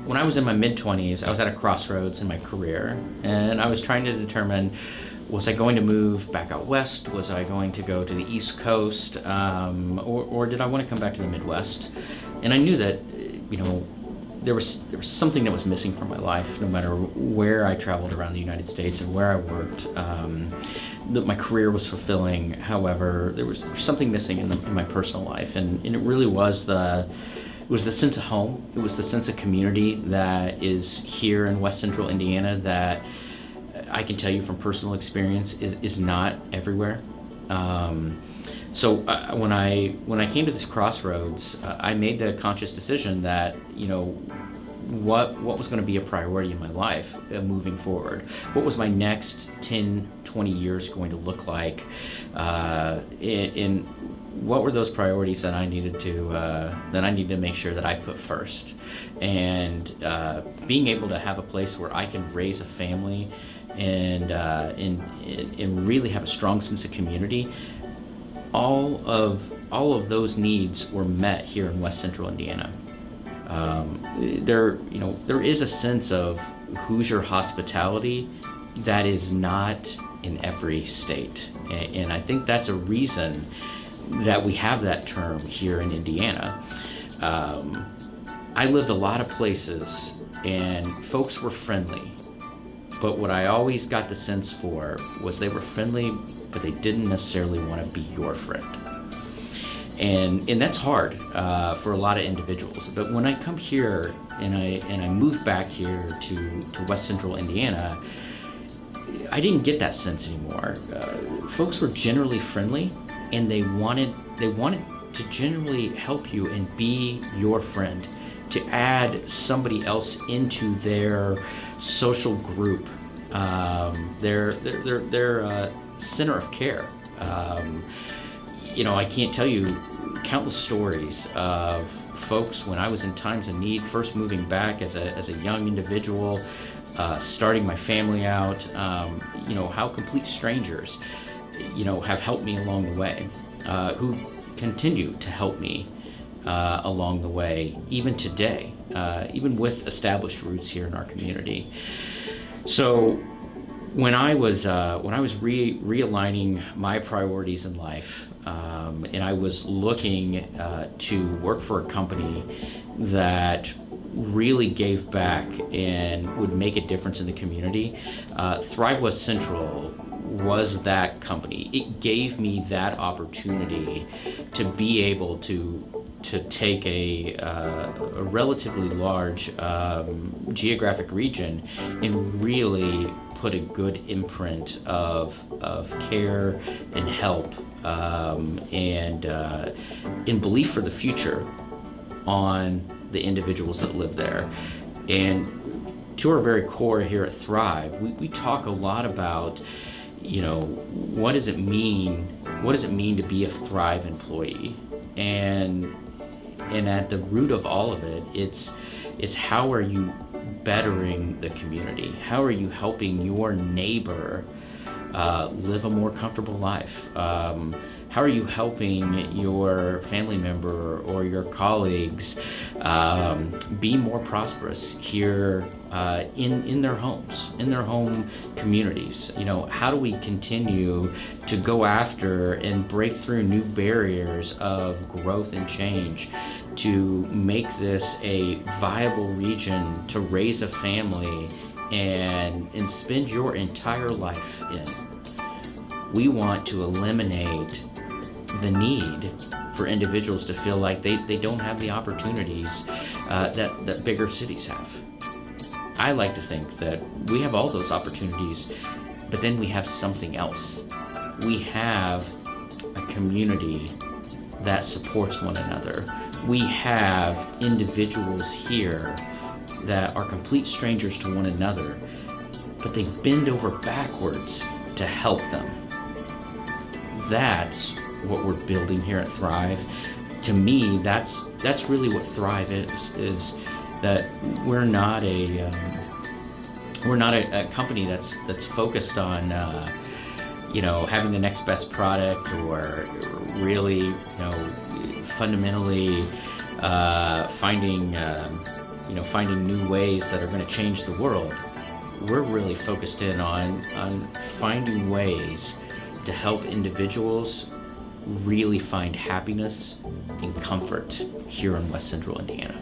when I was in my mid-20s, I was at a crossroads in my career, and I was trying to determine, was I going to move back out west? Was I going to go to the East Coast? Or did I want to come back to the Midwest? And I knew that, there was something that was missing from my life, no matter where I traveled around the United States and where I worked. That my career was fulfilling. However, there was something missing in my personal life, and it really was the sense of home. It was the sense of community that is here in West Central Indiana that I can tell you from personal experience is not everywhere. So when I came to this crossroads, I made the conscious decision that what was going to be a priority in my life moving forward. What was my next 10, 20 years going to look like? In what were those priorities that I needed to make sure that I put first? And being able to have a place where I can raise a family and really have a strong sense of community. All of those needs were met here in West Central Indiana. There is a sense of Hoosier hospitality that is not in every state, and I think that's a reason that we have that term here in Indiana. I lived a lot of places, and folks were friendly, but what I always got the sense for was they were friendly, but they didn't necessarily want to be your friend. And that's hard for a lot of individuals. But when I come here and I moved back here to West Central Indiana, I didn't get that sense anymore. Folks were generally friendly, and they wanted to generally help you and be your friend, to add somebody else into their social group, their center of care. I can't tell you countless stories of folks when I was in times of need, first moving back as a young individual, starting my family out, how complete strangers, have helped me along the way, who continue to help me along the way, even today, even with established roots here in our community. So when I was realigning my priorities in life, and I was looking to work for a company that really gave back and would make a difference in the community, Thrive West Central was that company. It gave me that opportunity to be able to take a relatively large geographic region and really put a good imprint of care and help and in belief for the future on the individuals that live there. And to our very core here at Thrive, we talk a lot about, what does it mean to be a Thrive employee? And at the root of all of it, it's how are you bettering the community? How are you helping your neighbor live a more comfortable life? How are you helping your family member or your colleagues be more prosperous here in their homes, in their home communities? How do we continue to go after and break through new barriers of growth and change to make this a viable region to raise a family and spend your entire life in? We want to eliminate the need for individuals to feel like they don't have the opportunities that bigger cities have. I like to think that we have all those opportunities, but then we have something else. We have a community that supports one another. We have individuals here that are complete strangers to one another, but they bend over backwards to help them. That's what we're building here at Thrive. To me, that's really what Thrive is that we're not a company that's focused on having the next best product or really fundamentally finding finding new ways that are going to change the world. We're really focused in on finding ways to help individuals really find happiness and comfort here in West Central Indiana.